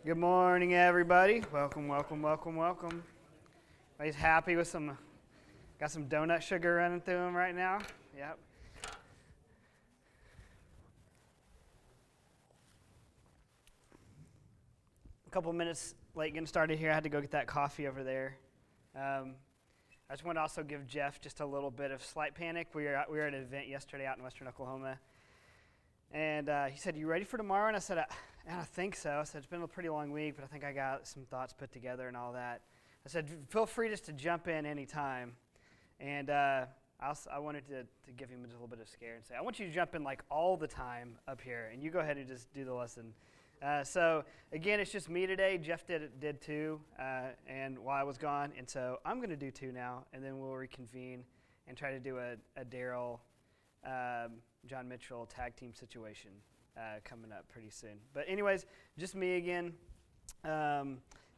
Good morning, everybody. Welcome, welcome, welcome, welcome. Everybody's happy with got some donut sugar running through them right now. Yep. A couple minutes late getting started here. I had to go get that coffee over there. I just want to also give Jeff just a little bit of slight panic. We were at an event yesterday out in western Oklahoma. And he said, "You ready for tomorrow?" And I said, I think so. I said, "It's been a pretty long week, but I think I got some thoughts put together and all that." I said, "Feel free just to jump in anytime." And I wanted to give him a little bit of scare and say, "I want you to jump in like all the time up here, and you go ahead and just do the lesson." So again, it's just me today. Jeff did two, and while I was gone, and so I'm going to do two now, and then we'll reconvene and try to do a Daryl, John Mitchell tag team situation coming up pretty soon. But anyways, just me again.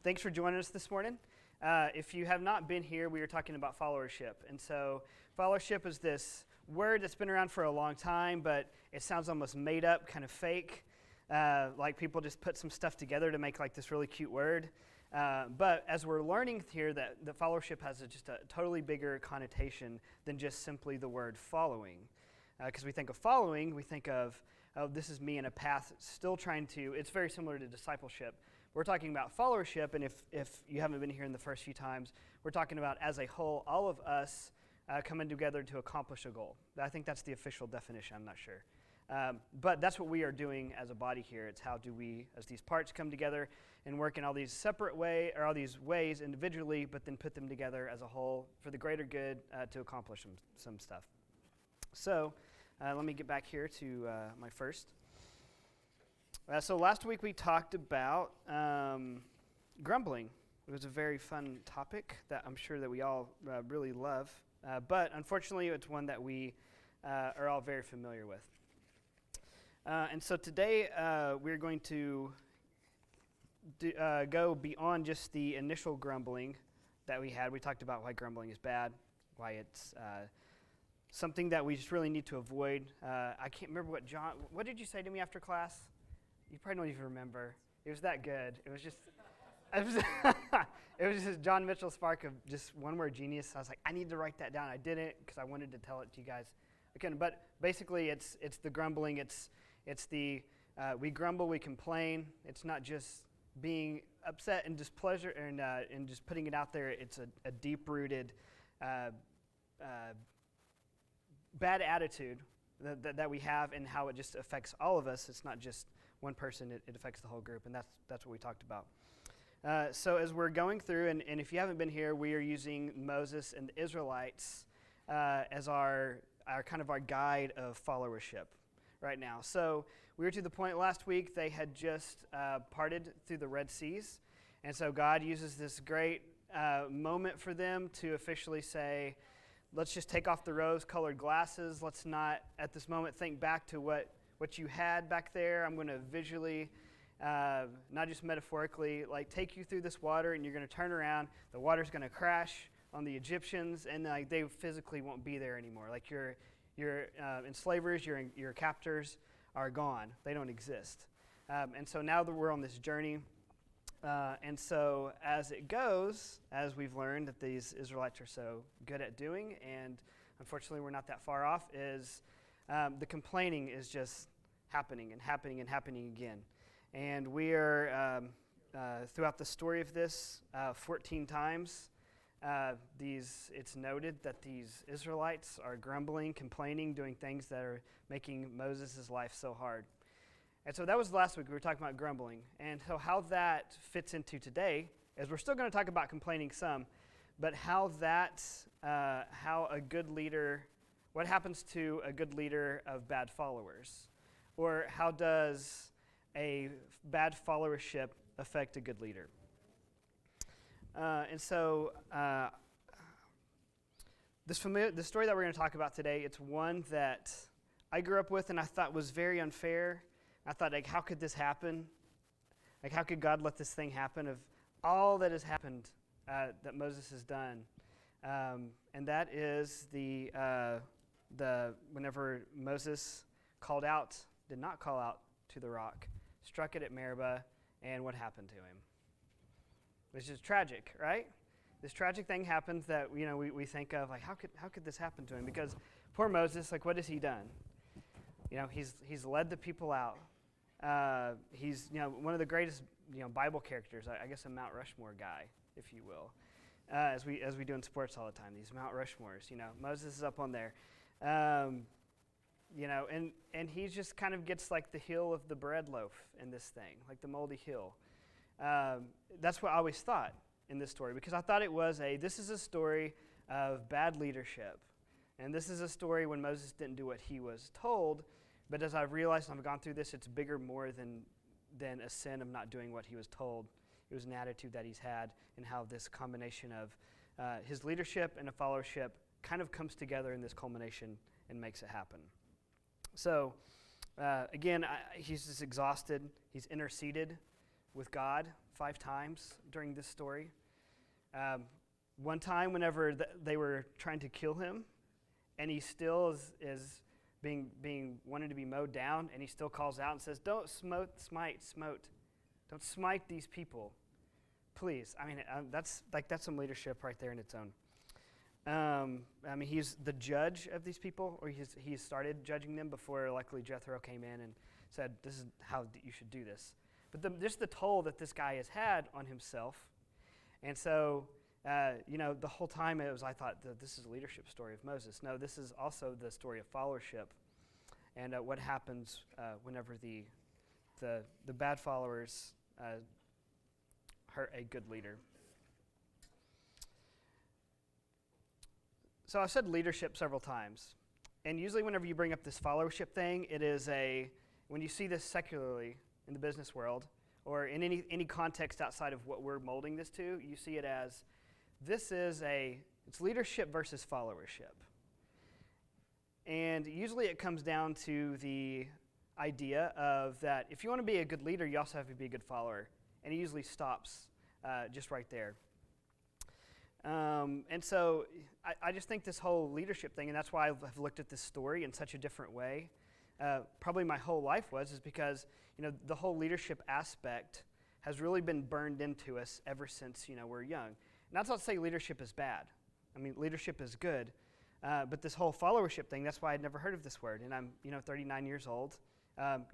Thanks for joining us this morning. If you have not been here, we were talking about followership. And so followership is this word that's been around for a long time, but it sounds almost made up, kind of fake. Like people just put some stuff together to make like this really cute word. But as we're learning here that followership has just a totally bigger connotation than just simply the word following. Because we think of following, we think of, oh, this is me in a path still trying to, it's very similar to discipleship. We're talking about followership, and if you haven't been here in the first few times, we're talking about as a whole, all of us coming together to accomplish a goal. I think that's the official definition, I'm not sure. But that's what we are doing as a body here. It's how do we, as these parts come together and work in all these separate all these ways individually, but then put them together as a whole for the greater good to accomplish some stuff. So let me get back here to my first. So last week we talked about grumbling. It was a very fun topic that I'm sure that we all really love. But unfortunately, it's one that we are all very familiar with. And so today we're going to go beyond just the initial grumbling that we had. We talked about why grumbling is bad, why it's something that we just really need to avoid. I can't remember what did you say to me after class? You probably don't even remember. It was that good. It was just John Mitchell's spark of just one word genius. I was like, I need to write that down. I didn't because I wanted to tell it to you guys. I couldn't. But basically, it's the grumbling. It's the we grumble, we complain. It's not just being upset and displeasure and just putting it out there. It's a deep-rooted bad attitude that we have and how it just affects all of us. It's not just one person, it affects the whole group, and that's what we talked about. So as we're going through, and if you haven't been here, we are using Moses and the Israelites as our kind of our guide of followership right now. So we were to the point last week, they had just parted through the Red Seas, and so God uses this great moment for them to officially say, let's just take off the rose-colored glasses. Let's not, at this moment, think back to what you had back there. I'm going to visually, not just metaphorically, like take you through this water, and you're going to turn around. The water's going to crash on the Egyptians, and like they physically won't be there anymore. Like your enslavers, your captors are gone. They don't exist. And so now that we're on this journey, and so as it goes, as we've learned that these Israelites are so good at doing, and unfortunately we're not that far off, is the complaining is just happening and happening and happening again. And we are, throughout the story of this, 14 times, it's noted that these Israelites are grumbling, complaining, doing things that are making Moses' life so hard. And so that was last week. We were talking about grumbling. And so how that fits into today is we're still going to talk about complaining some, but how a good leader, what happens to a good leader of bad followers? Or how does a bad followership affect a good leader? And so the story that we're going to talk about today, it's one that I grew up with and I thought was very unfair. I thought, like, how could this happen? Like, how could God let this thing happen of all that has happened that Moses has done? And that is whenever Moses did not call out to the rock, struck it at Meribah, and what happened to him. Which is tragic, right? This tragic thing happens that we think of, like, how could this happen to him? Because poor Moses, like, what has he done? He's led the people out. He's one of the greatest Bible characters, I guess a Mount Rushmore guy, if you will, as we do in sports all the time. These Mount Rushmores, Moses is up on there, and he just kind of gets like the heel of the bread loaf in this thing, like the moldy heel. That's what I always thought in this story, because I thought this is a story of bad leadership, and this is a story when Moses didn't do what he was told. But as I've realized, and I've gone through this, it's bigger more than a sin of not doing what he was told. It was an attitude that he's had, and how this combination of his leadership and a followership kind of comes together in this culmination and makes it happen. So, again, he's just exhausted. He's interceded with God 5 times during this story. One time, whenever they were trying to kill him, and he still is being wanted to be mowed down, and he still calls out and says, "Don't smite. Don't smite these people, please." I mean, that's some leadership right there in its own. He's the judge of these people, or he started judging them before, luckily, Jethro came in and said, "This is how you should do this." But just the toll that this guy has had on himself, and so the whole time I thought that this is a leadership story of Moses. No, this is also the story of followership, and what happens whenever the bad followers hurt a good leader. So I've said leadership several times, and usually whenever you bring up this followership thing, it is when you see this secularly in the business world, or in any context outside of what we're molding this to, you see it as it's leadership versus followership. And usually it comes down to the idea of that if you want to be a good leader, you also have to be a good follower. And it usually stops just right there. And so I just think this whole leadership thing, and that's why I've looked at this story in such a different way, probably my whole life is because the whole leadership aspect has really been burned into us ever since we're young. And that's not to say leadership is bad. I mean, leadership is good. But this whole followership thing, that's why I'd never heard of this word. And I'm 39 years old, and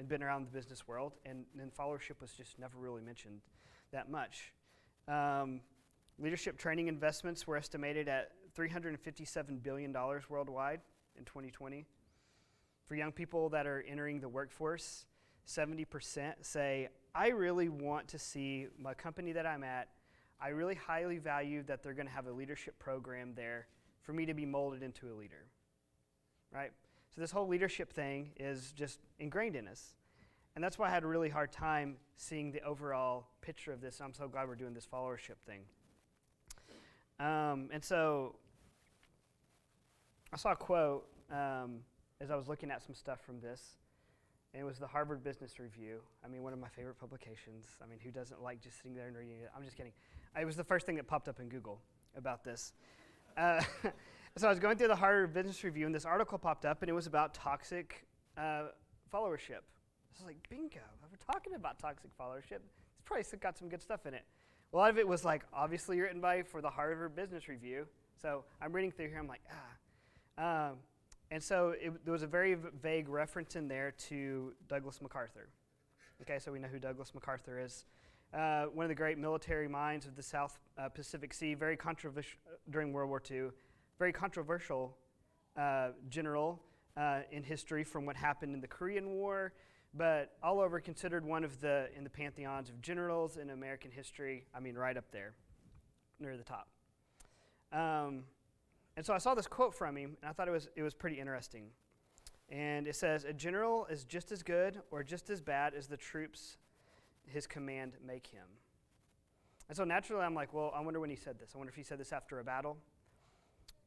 been around the business world, and followership was just never really mentioned that much. Leadership training investments were estimated at $357 billion worldwide in 2020. For young people that are entering the workforce, 70% say, "I really want to see my company that I'm at, I really highly value that they're going to have a leadership program there for me to be molded into a leader," right? So this whole leadership thing is just ingrained in us. And that's why I had a really hard time seeing the overall picture of this. I'm so glad we're doing this followership thing. And so I saw a quote as I was looking at some stuff from this, and it was the Harvard Business Review. I mean, one of my favorite publications. I mean, who doesn't like just sitting there and reading it? I'm just kidding. It was the first thing that popped up in Google about this. So I was going through the Harvard Business Review, and this article popped up, and it was about toxic followership. I was like, bingo, we're talking about toxic followership. It's probably got some good stuff in it. A lot of it was obviously written for the Harvard Business Review. So I'm reading through here, I'm like, and so there was a very vague reference in there to Douglas MacArthur. Okay, so we know who Douglas MacArthur is. One of the great military minds of the South Pacific Sea, very controversial during World War II, very controversial general in history from what happened in the Korean War, but all over considered one of in the pantheons of generals in American history. I mean, right up there, near the top. And so I saw this quote from him, and I thought it was pretty interesting. And it says, "A general is just as good or just as bad as the troops his command make him." And so naturally I'm like, well, I wonder when he said this. I wonder if he said this after a battle.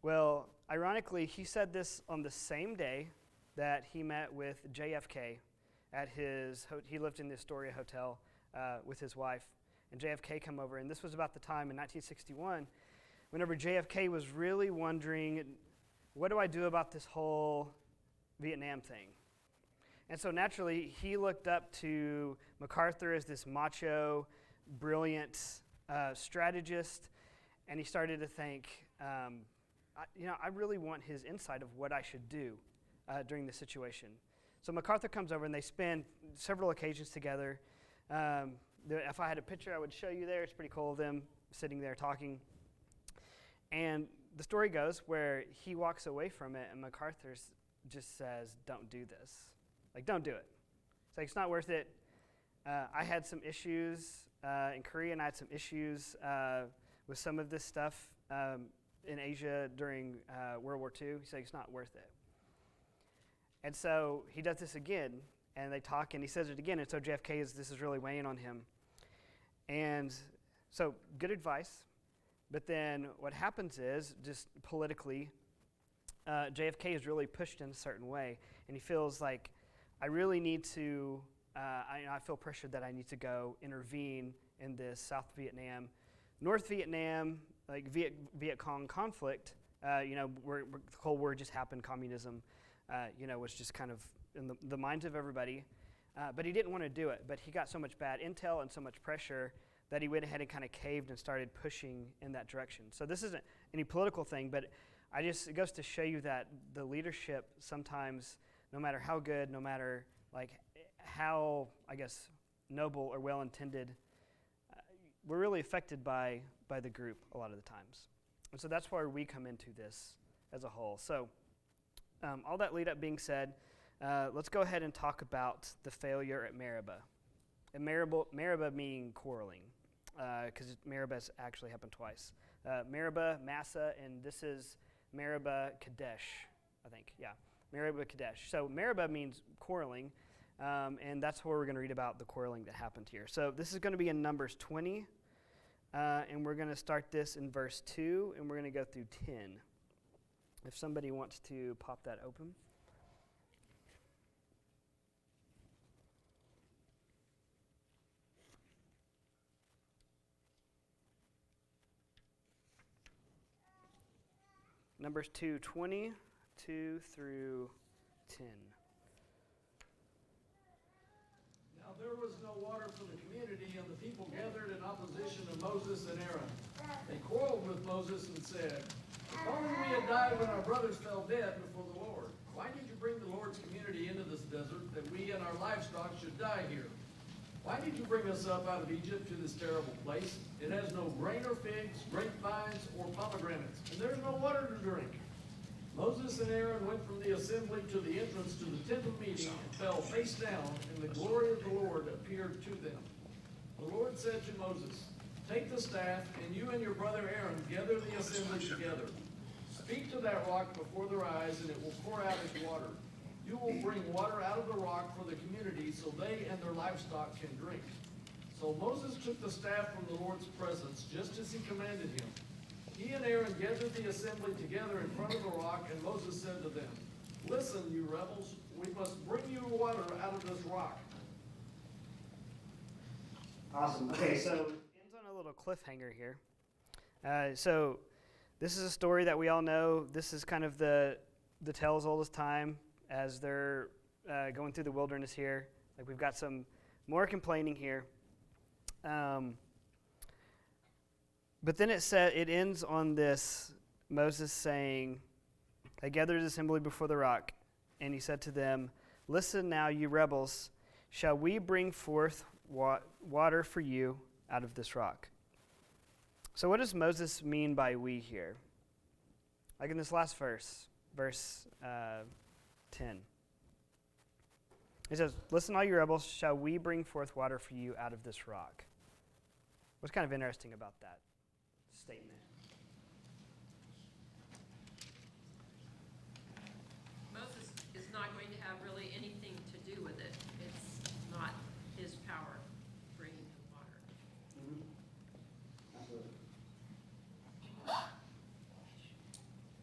Well, ironically, he said this on the same day that he met with JFK at he lived in the Astoria Hotel with his wife, and JFK come over, and this was about the time in 1961 whenever JFK was really wondering, what do I do about this whole Vietnam thing? And so naturally, he looked up to MacArthur as this macho, brilliant strategist, and he started to think, I really want his insight of what I should do during this situation. So MacArthur comes over, and they spend several occasions together. If I had a picture, I would show you there. It's pretty cool of them sitting there talking. And the story goes where he walks away from it, and MacArthur just says, don't do this. Like, don't do it. It's like, it's not worth it. I had some issues in Korea, and I had some issues with some of this stuff in Asia during World War II. He's like, it's not worth it. And so he does this again, and they talk, and he says it again, and so JFK this is really weighing on him. And so good advice, but then what happens is, just politically, JFK is really pushed in a certain way, and he feels like, I really need to, I feel pressured that I need to go intervene in this South Vietnam, North Vietnam, like Viet Cong conflict, where the Cold War just happened, communism, was just kind of in the minds of everybody. But he didn't want to do it. But he got so much bad intel and so much pressure that he went ahead and kind of caved and started pushing in that direction. So this isn't any political thing, but it goes to show you that the leadership sometimes, no matter how good, no matter like how, I guess, noble or well-intended, we're really affected by the group a lot of the times. And so that's where we come into this as a whole. So all that lead up being said, let's go ahead and talk about the failure at Meribah. And Meribah meaning quarreling, because Meribah's actually happened twice. Meribah, Massa, and this is Meribah Kadesh, I think. Yeah, Meribah Kadesh. So Meribah means quarreling, and that's where we're going to read about the quarreling that happened here. So this is going to be in Numbers 20, and we're going to start this in verse 2, and we're going to go through 10. If somebody wants to pop that open. Numbers 2:20 through 10. Now there was no water for the community, and the people gathered in opposition to Moses and Aaron. They quarreled with Moses and said, if only we had died when our brothers fell dead before the Lord. Why did you bring the Lord's community into this desert, that we and our livestock should die here? Why did you bring us up out of Egypt to this terrible place? It has no grain or figs, grapevines, or pomegranates, and there's no water to drink. Moses and Aaron went from the assembly to the entrance to the tent of meeting and fell face down, and the glory of the Lord appeared to them. The Lord said to Moses, take the staff, and you and your brother Aaron gather the assembly together. Speak to that rock before their eyes, and it will pour out its water. You will bring water out of the rock for the community, so they and their livestock can drink. So Moses took the staff from the Lord's presence, just as he commanded him. He and Aaron gathered the assembly together in front of the rock, and Moses said to them, listen, you rebels, we must bring you water out of this rock. Awesome. Okay, so it ends on a little cliffhanger here. So this is a story that we all know. This is kind of the tale as old as time as they're going through the wilderness here. Like, we've got some more complaining here. But then it ends on this, Moses saying, they gathered his assembly before the rock, and he said to them, listen now, you rebels, shall we bring forth water for you out of this rock? So what does Moses mean by we here? Like in this last verse 10. He says, listen, all you rebels, shall we bring forth water for you out of this rock? What's kind of interesting about that statement? Moses is not going to have really anything to do with it. It's not his power bringing the water. Mm-hmm. Absolutely.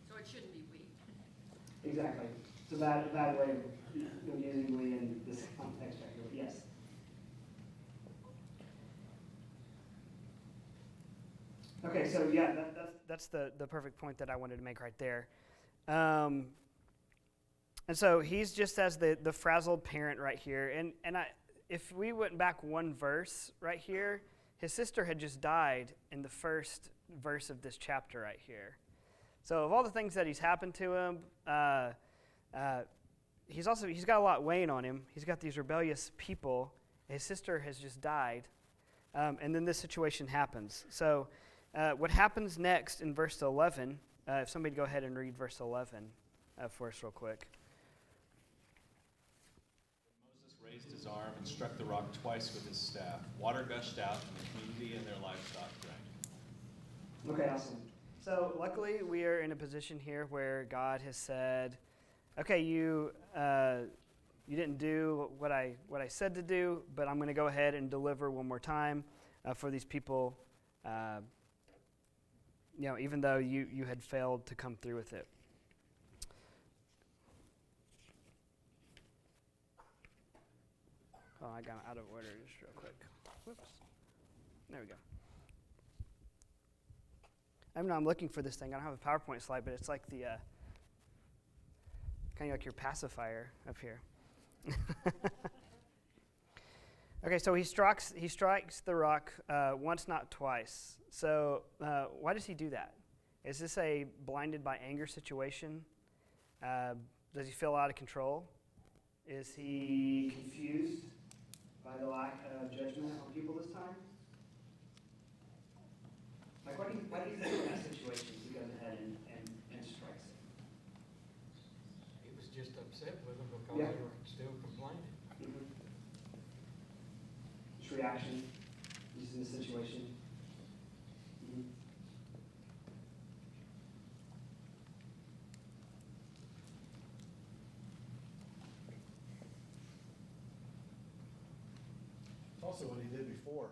So it shouldn't be we. Exactly. It's a bad way of using we in this context right here. Yes. Okay, so yeah, that's the perfect point that I wanted to make right there. And so he's just as the frazzled parent right here. If we went back one verse right here, his sister had just died in the first verse of this chapter right here. So of all the things that he's happened to him, he's got a lot weighing on him. He's got these rebellious people. His sister has just died. And then this situation happens. So what happens next in verse 11, if somebody go ahead and read verse 11 for us real quick. Moses raised his arm and struck the rock twice with his staff. Water gushed out, and the community and their livestock drank. Okay, awesome. So luckily we are in a position here where God has said, okay, you didn't do what I said to do, but I'm going to go ahead and deliver one more time for these people, even though you had failed to come through with it. Oh, I got out of order just real quick. Whoops. There we go. I know I'm looking for this thing. I don't have a PowerPoint slide, but it's like the kind of like your pacifier up here. Okay, so he strikes the rock once, not twice. So why does he do that? Is this a blinded by anger situation? Does he feel out of control? Is he confused by the lack of judgment on people this time? Like, why do you think in that situation he goes ahead and strikes it? He was just upset with them because Yeah. they were still complaining. Mm-hmm. His reaction, just in the situation. Mm-hmm. It's also what he did before.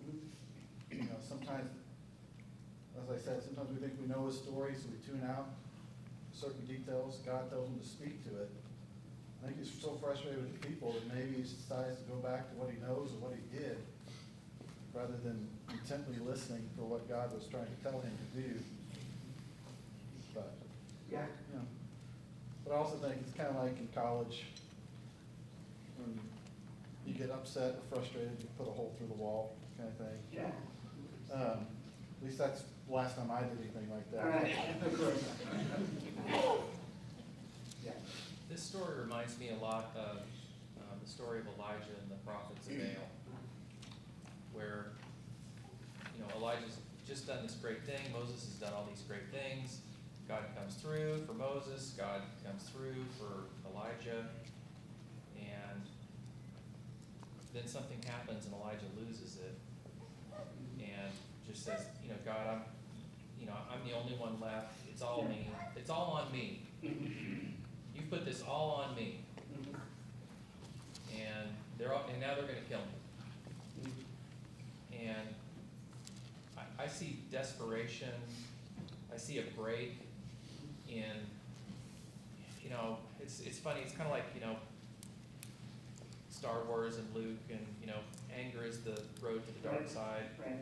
Mm-hmm. Sometimes, as I said, sometimes we think we know a story, so we tune out certain details. God tells him to speak to it. I think he's so frustrated with the people that maybe he decides to go back to what he knows or what he did, rather than intently listening for what God was trying to tell him to do. But, Yeah. But I also think it's kind of like in college, when you get upset or frustrated, you put a hole through the wall, kind of thing. Yeah. At least that's the last time I did anything like that. All right. Yeah. This story reminds me a lot of the story of Elijah and the prophets of Baal, where Elijah's just done this great thing. Moses has done all these great things. God comes through for Moses. God comes through for Elijah, and then something happens, and Elijah loses it, and just says, God, I'm the only one left. It's all me. It's all on me. You've put this all on me, and now they're going to kill me. And I see desperation. I see a break in. It's funny. It's kind of like Star Wars and Luke, and anger is the road to the dark side. Right.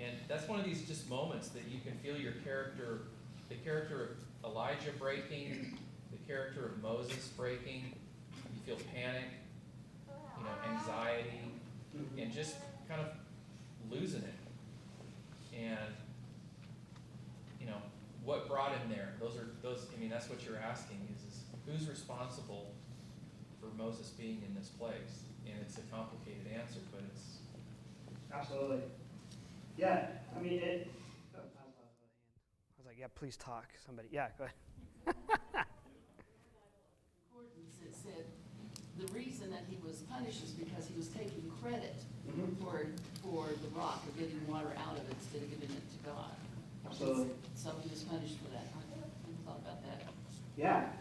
And that's one of these just moments that you can feel your character, the character of Elijah breaking, the character of Moses breaking. You feel panic, anxiety, and just kind of losing it. And what brought him there? That's what you're asking is who's responsible for Moses being in this place? And it's a complicated answer, but it's Absolutely. Yeah. I mean, it. I was like, yeah, please talk, somebody. Yeah, go ahead. Concordance, it said the reason that he was punished is because he was taking credit for the rock or getting water out of it instead of giving it to God. Absolutely. So he was punished for that. I never thought about that. Yeah.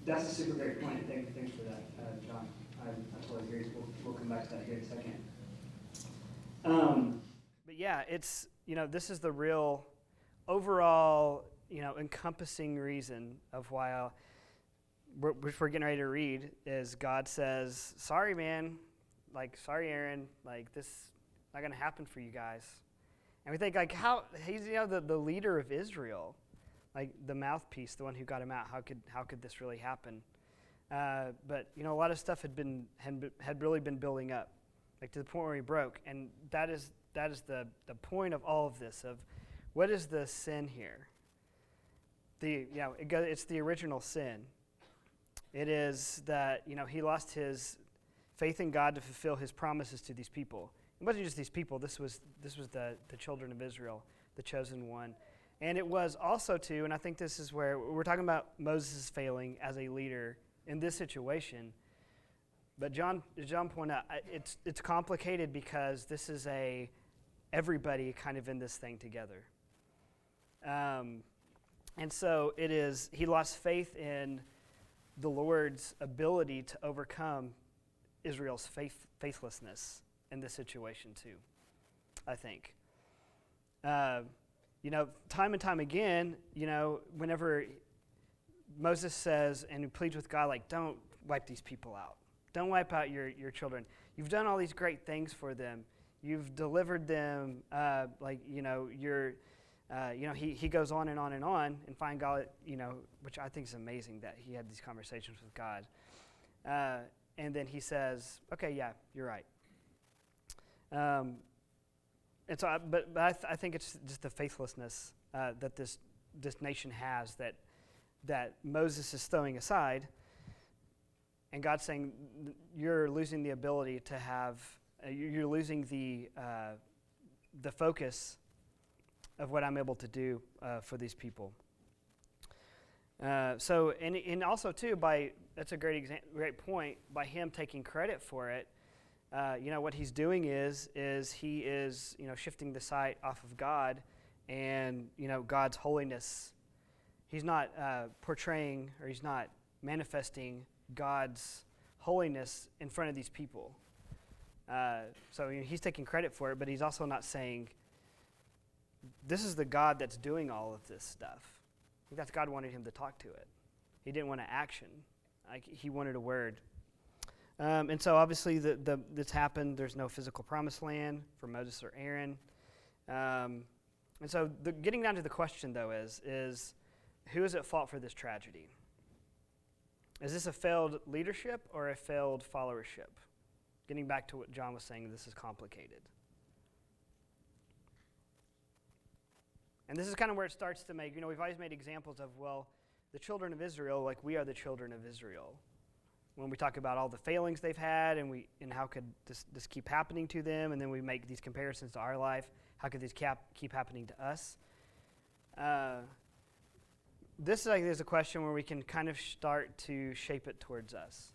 That's a super great point. Thanks for that, John. I totally agree. We'll come back to that here in a second. But yeah, it's, this is the real overall, encompassing reason of why which we're getting ready to read is God says, sorry, man, sorry, Aaron, this is not going to happen for you guys. And we think, how, he's, the leader of Israel. like the mouthpiece, the one who got him out. How could this really happen? But a lot of stuff had really been building up, like to the point where he broke. And that is the point of all of this. Of what is the sin here? It's the original sin. It is that he lost his faith in God to fulfill his promises to these people. It wasn't just these people. This was the children of Israel, the chosen one. And it was also too, and I think this is where we're talking about Moses failing as a leader in this situation. But John pointed out, it's complicated because this is everybody kind of in this thing together. And so he lost faith in the Lord's ability to overcome Israel's faithlessness in this situation too, I think. Time and time again, whenever Moses says and pleads with God, like, don't wipe these people out. Don't wipe out your children. You've done all these great things for them. You've delivered them, he goes on and on and on, and find God, which I think is amazing that he had these conversations with God. And then he says, okay, yeah, you're right. And so, I think it's just the faithlessness that this nation has that Moses is throwing aside, and God's saying, you're losing the ability to have, you're losing the focus of what I'm able to do for these people. And also too, that's a great point, by him taking credit for it. What he's doing is he is shifting the sight off of God and God's holiness. He's not portraying, or he's not manifesting God's holiness in front of these people. So he's taking credit for it, but he's also not saying, this is the God that's doing all of this stuff. I think that's God wanted him to talk to it. He didn't want an action. He wanted a word. And so obviously this happened. There's no physical promised land for Moses or Aaron. And so getting down to the question, though, is who is at fault for this tragedy? Is this a failed leadership or a failed followership? Getting back to what John was saying, this is complicated. And this is kind of where it starts to make, we've always made examples of, the children of Israel, like we are the children of Israel. When we talk about all the failings they've had and how could this keep happening to them, and then we make these comparisons to our life, how could these keep happening to us? This is a question where we can kind of start to shape it towards us.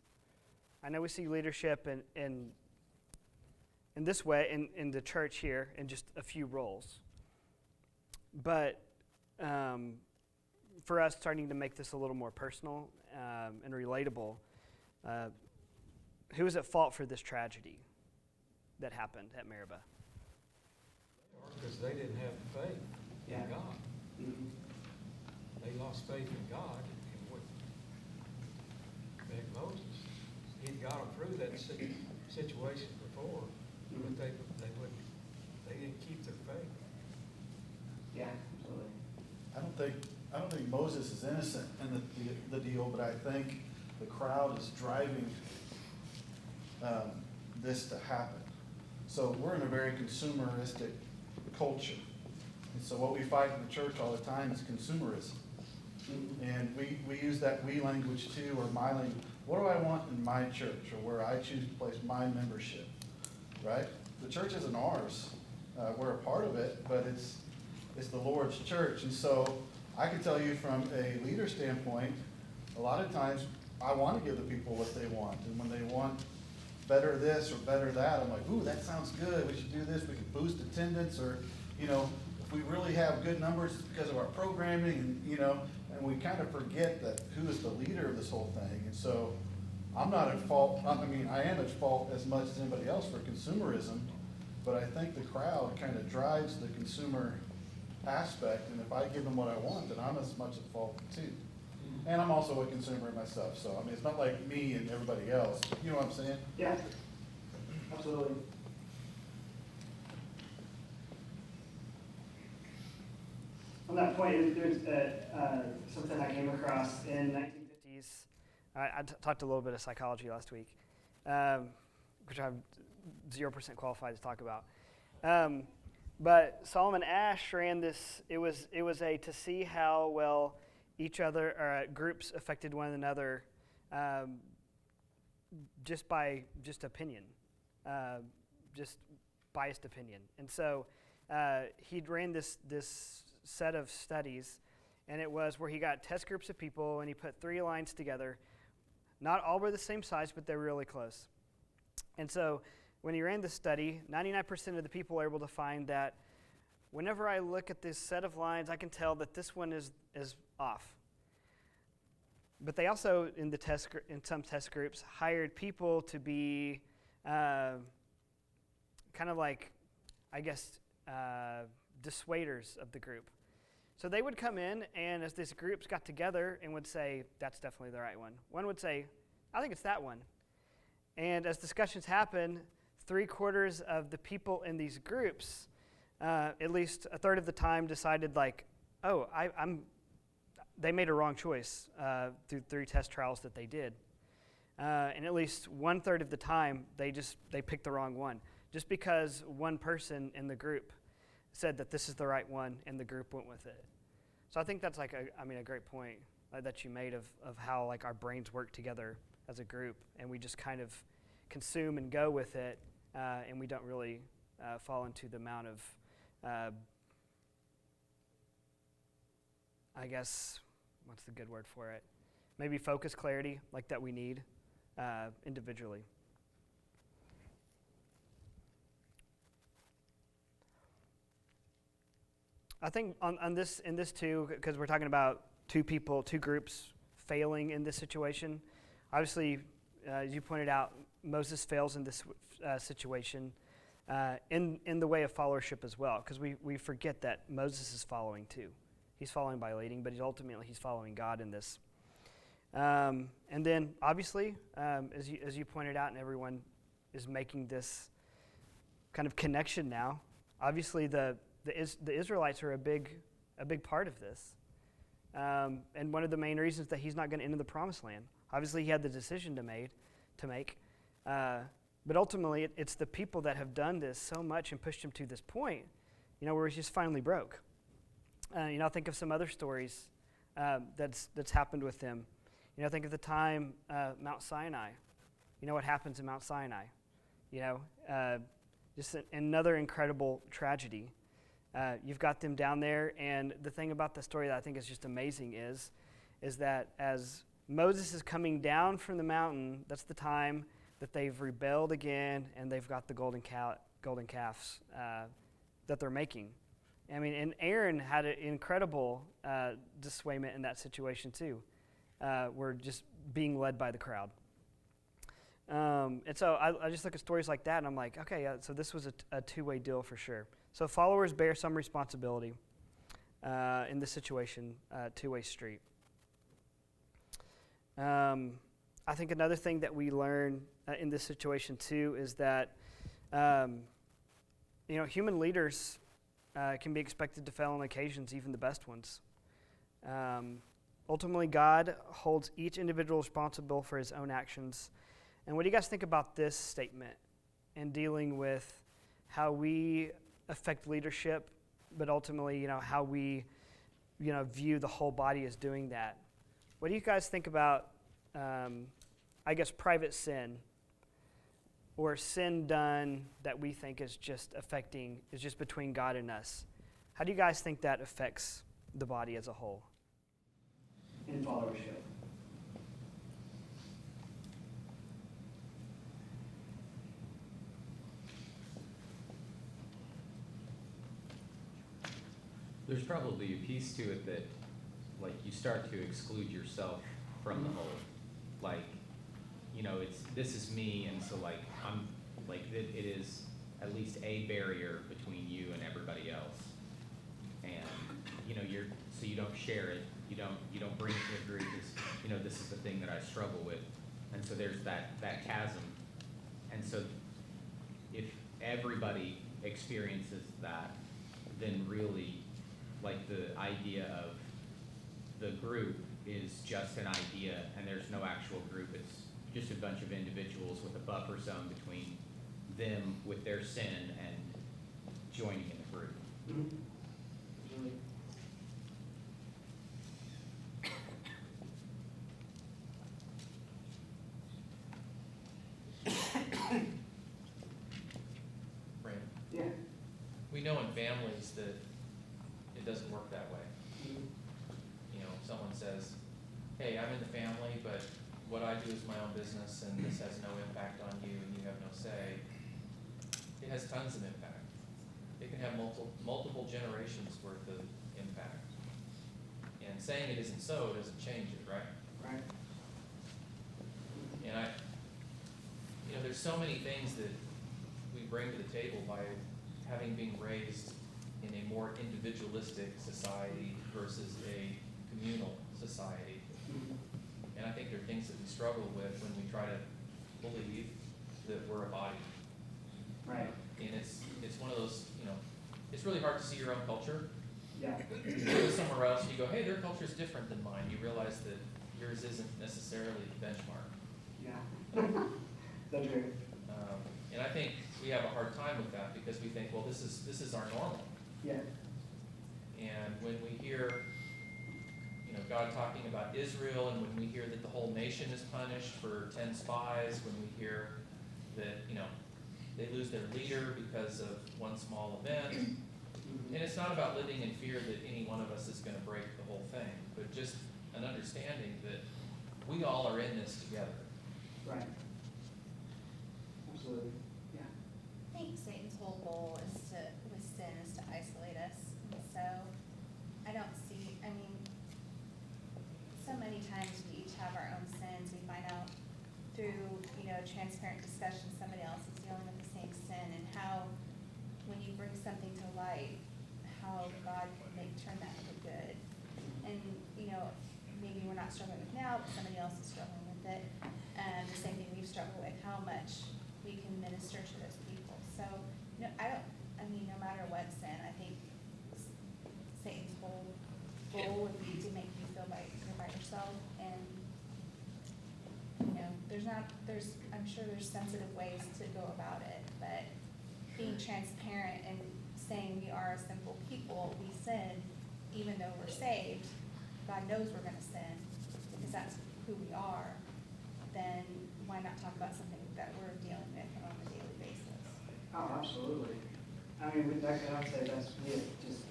I know we see leadership in this way in the church here in just a few roles. But for us, starting to make this a little more personal and relatable, who is at fault for this tragedy that happened at Meribah? Because they didn't have faith in God. Mm-hmm. They lost faith in God, and what Moses, he'd got them through that situation before, but they didn't keep their faith. Yeah, absolutely. I don't think Moses is innocent in the deal, but I think the crowd is driving this to happen. So we're in a very consumeristic culture. And so what we fight in the church all the time is consumerism. And we use that we language too, or my language. What do I want in my church, or where I choose to place my membership, right? The church isn't ours. We're a part of it, but it's the Lord's church. And so I can tell you from a leader standpoint, a lot of times I want to give the people what they want. And when they want better this or better that, I'm like, ooh, that sounds good. We should do this. We can boost attendance, or, if we really have good numbers, it's because of our programming, and we kind of forget that who is the leader of this whole thing. And so I'm not at fault. I am at fault as much as anybody else for consumerism, but I think the crowd kind of drives the consumer aspect, and if I give them what I want, then I'm as much at fault too. And I'm also a consumer myself, so it's not like me and everybody else. You know what I'm saying? Yeah, absolutely. on that point, there's something I came across in 1950s. I talked a little bit of psychology last week, which I'm 0% qualified to talk about. But Solomon Asch ran this. It was to see how well each other or groups affected one another, just by opinion, just biased opinion. And so he ran this set of studies, and it was where he got test groups of people and he put 3 lines together. Not all were the same size, but they were really close. And so when he ran this study, 99% of the people were able to find that whenever I look at this set of lines, I can tell that this one is off. But they also, in some test groups, hired people to be kind of like, I guess, dissuaders of the group. So they would come in, and as these groups got together and would say, that's definitely the right one. One would say, I think it's that one. And as discussions happen, 3/4 of the people in these groups, at least a third of the time, decided like, oh, they made a wrong choice through 3 test trials that they did. And at least 1/3 of the time, they picked the wrong one. Just because one person in the group said that this is the right one, and the group went with it. So I think that's like a great point that you made of how like our brains work together as a group, and we just kind of consume and go with it, and we don't really fall into the amount of, I guess, what's the good word for it? Maybe focus, clarity, like that we need individually. I think in this too, because we're talking about 2 groups failing in this situation. Obviously, as you pointed out, Moses fails in this situation in the way of followership as well, because we forget that Moses is following too. He's following by leading, but he's following God in this. And then, obviously, as you pointed out, and everyone is making this kind of connection now. Obviously, the Israelites are a big part of this, and one of the main reasons that he's not going to enter the Promised Land. Obviously, he had the decision to make, but ultimately, it's the people that have done this so much and pushed him to this point, where he's just finally broke. I think of some other stories that's happened with them. Think of the time Mount Sinai. What happens in Mount Sinai? Just another incredible tragedy. You've got them down there, and the thing about the story that I think is just amazing is that as Moses is coming down from the mountain, that's the time that they've rebelled again, and they've got the golden calves that they're making. And Aaron had an incredible dissuadement in that situation too. We're just being led by the crowd. And so I just look at stories like that, and I'm like, okay, so this was a 2-way deal for sure. So followers bear some responsibility in this situation, 2-way street. I think another thing that we learn in this situation too is that human leaders can be expected to fail on occasions, even the best ones. Ultimately, God holds each individual responsible for his own actions. And what do you guys think about this statement in dealing with how we affect leadership, but ultimately, how we, view the whole body as doing that? What do you guys think about, private sin, or sin done that we think is just between God and us? How do you guys think that affects the body as a whole in followership? There's probably a piece to it that, like, you start to exclude yourself from the whole. Like, this is me, and so, like, I'm, like, it is at least a barrier between you and everybody else. And, so you don't share it, you don't bring it to a group, because, this is the thing that I struggle with. And so there's that chasm. And so if everybody experiences that, then really like the idea of the group is just an idea and there's no actual group. It's just a bunch of individuals with a buffer zone between them with their sin and joining in the group. Absolutely. Brandon, Yeah. we know in families that it doesn't work that way. Mhm. You know, someone says, hey, I'm in the family, but what I do is my own business and this has no impact on you and you have no say. It has tons of impact. It can have multiple generations worth of impact. And saying it isn't so doesn't change it, right? Right. And there's so many things that we bring to the table by having been raised in a more individualistic society versus a communal society. And I think there are things that we struggle with when we try to believe that we're a body. Right. And it's one of those, it's really hard to see your own culture. Yeah. You go somewhere else, you go, hey, their culture is different than mine. You realize that yours isn't necessarily the benchmark. Yeah. That's true. And I think we have a hard time with that because we think, well, this is our normal. Yeah. And when we hear, God talking about Israel, and when we hear that the whole nation is punished for 10 spies, when we hear that, they lose their leader because of one small event, and it's not about living in fear that any one of us is going to break the whole thing, but just an understanding that we all are in this together. Right. Absolutely. Yeah. I think Satan's whole goal with sin is to isolate us. And so I don't see, so many times we each have our own sins. We find out through, transparent discussion, somebody else is dealing with the same sin, and how, when you bring something to light, how God can turn that for good. And, maybe we're not struggling with now, but somebody else is struggling with it. The same thing we've struggled with, how much we can minister to those people. So, no matter what sin, I think Satan's whole goal would be to make you feel like you're by yourself. And, I'm sure there's sensitive ways to go about it, but being transparent and saying we are a sinful people, we sin, even though we're saved, God knows we're gonna sin, because that's who we are, then why not talk about something that we're dealing with on a daily basis? Oh, absolutely. I would say that's it. Just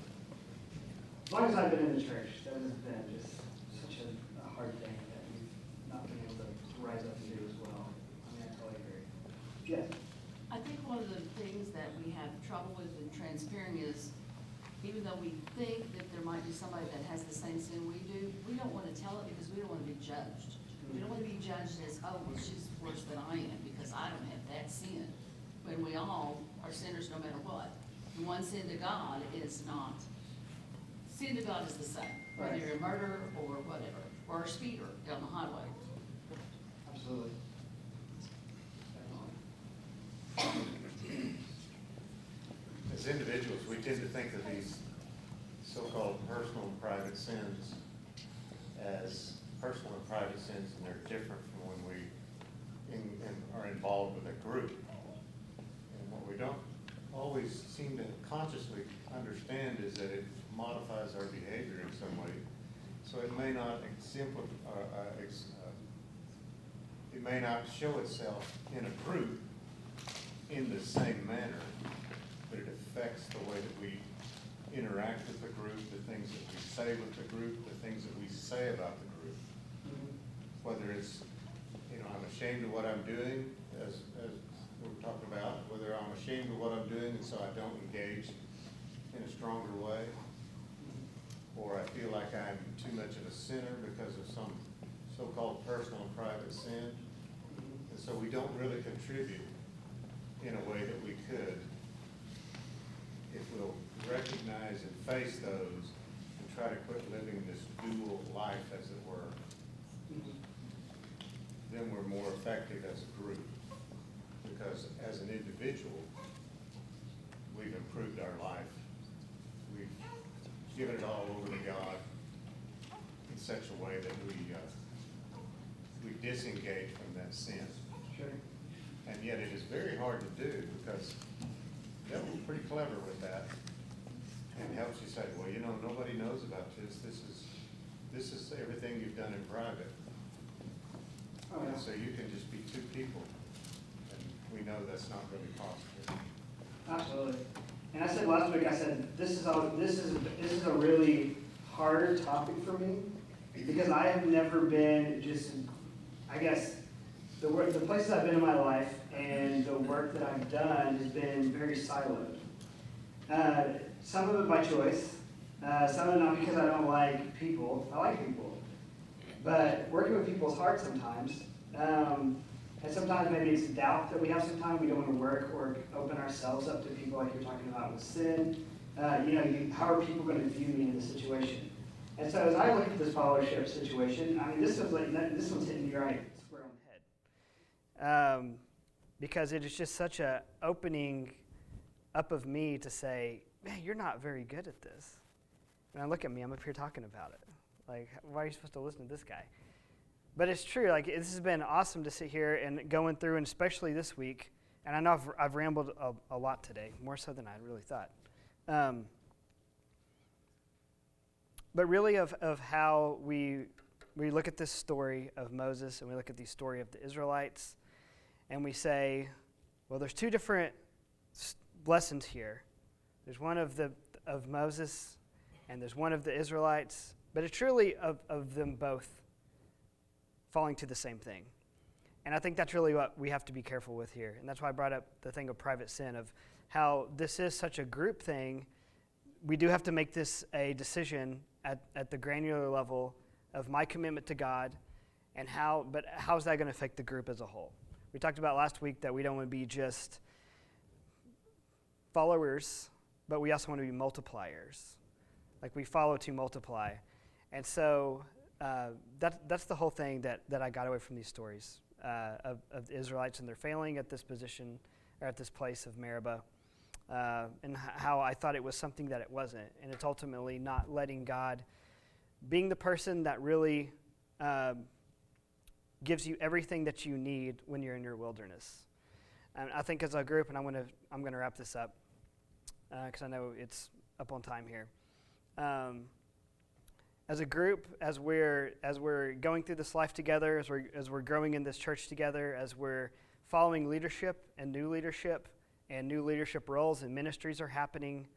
as long as I've been in the church, that has been just such a hard thing that we've not been able to rise up and do as well. I totally agree. Yes. I think one of the things that we have trouble with in transparent is, even though we think that there might be somebody that has the same sin we do, we don't want to tell it because we don't want to be judged. We don't want to be judged as, oh, well, she's worse than I am because I don't have that sin. When we all are sinners no matter what. And one sin to God is not, sin to God is the same, whether Right. you're a murderer or whatever, or a speeder down the highway. Absolutely. As individuals, we tend to think of these so-called personal and private sins as personal and private sins, and they're different from when we are involved with a group. And what we don't always seem to consciously understand is that it modifies our behavior in some way. So it may not it may not show itself in a group in the same manner, but it affects the way that we interact with the group, the things that we say with the group, the things that we say about the group. Whether it's, I'm ashamed of what I'm doing, as we were talking about, whether I'm ashamed of what I'm doing and so I don't engage in a stronger way, or I feel like I'm too much of a sinner because of some so-called personal and private sin. And so we don't really contribute in a way that we could if we'll recognize and face those and try to quit living this dual life, as it were. Then we're more effective as a group, because as an individual, we've improved our life. We've given it all over to God in such a way that we disengage from that sin. Sure. And yet it is very hard to do because the devil's pretty clever with that and helps you say, well, you know, nobody knows about this. This is everything you've done in private. Oh, yeah. And so you can just be two people. And we know that's not really possible. Absolutely. And I said last week, I said, this is a really hard topic for me because I have never been just, I guess, the places I've been in my life and the work that I've done has been very siloed. Some of it by choice, some of it not because I don't like people. I like people. But working with people is hard sometimes. And sometimes maybe it's doubt that we have sometimes. We don't want to work or open ourselves up to people like you're talking about with sin. How are people going to view me in this situation? And so as I look at this followership situation, I mean, this one's hitting me right square on the head. Because it is just such a opening up of me to say, man, you're not very good at this. And I look at me, I'm up here talking about it. Like, why are you supposed to listen to this guy? But it's true, like, this has been awesome to sit here and going through, and especially this week, and I know I've rambled a lot today, more so than I really thought. But really of how we look at this story of Moses, and we look at the story of the Israelites, and we say, well, there's two different lessons here. There's one of Moses, and there's one of the Israelites, but it's really of them both falling to the same thing. And I think that's really what we have to be careful with here. And that's why I brought up the thing of private sin, of how this is such a group thing. We do have to make this a decision at the granular level of my commitment to God, and how is that going to affect the group as a whole? We talked about last week that we don't want to be just followers, but we also want to be multipliers. Like, we follow to multiply. And so that's the whole thing that I got away from these stories of the Israelites and their failing at this position, or at this place of Meribah, and how I thought it was something that it wasn't. And it's ultimately not letting God, being the person that really gives you everything that you need when you're in your wilderness. And I think as a group, and I'm going to wrap this up because I know it's up on time here. As a group, as we're going through this life together, as we're growing in this church together, as we're following leadership and new leadership roles and ministries are happening,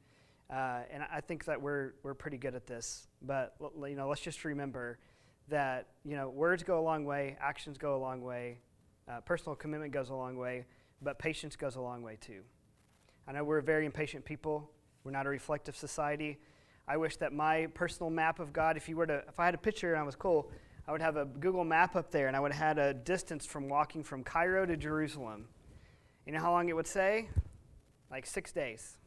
and I think that we're pretty good at this. But let's just remember that words go a long way, actions go a long way, personal commitment goes a long way, but patience goes a long way too. I know we're a very impatient people. We're not a reflective society. I wish that my personal map of God, if I had a picture and I was cool, I would have a Google map up there, and I would have had a distance from walking from Cairo to Jerusalem. You know how long it would say? Like 6 days,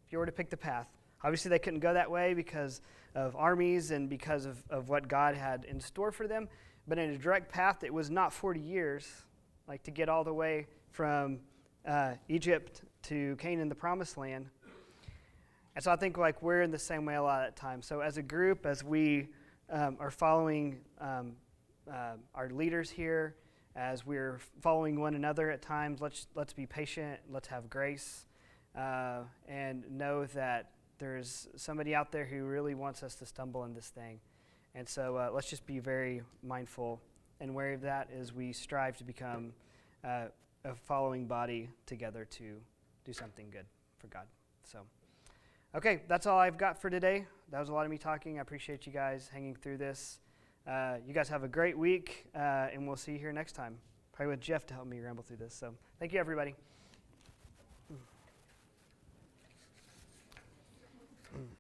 if you were to pick the path. Obviously, they couldn't go that way because of armies and because of what God had in store for them. But in a direct path, it was not 40 years, like to get all the way from Egypt to Canaan, the promised land. And so I think like we're in the same way a lot of the time. So as a group, as we are following our leaders here, as we're following one another at times, let's be patient, let's have grace, and know that there's somebody out there who really wants us to stumble in this thing. And so let's just be very mindful and wary of that as we strive to become a following body together to do something good for God. So, okay, that's all I've got for today. That was a lot of me talking. I appreciate you guys hanging through this. You guys have a great week, and we'll see you here next time. Probably with Jeff to help me ramble through this. So thank you, everybody.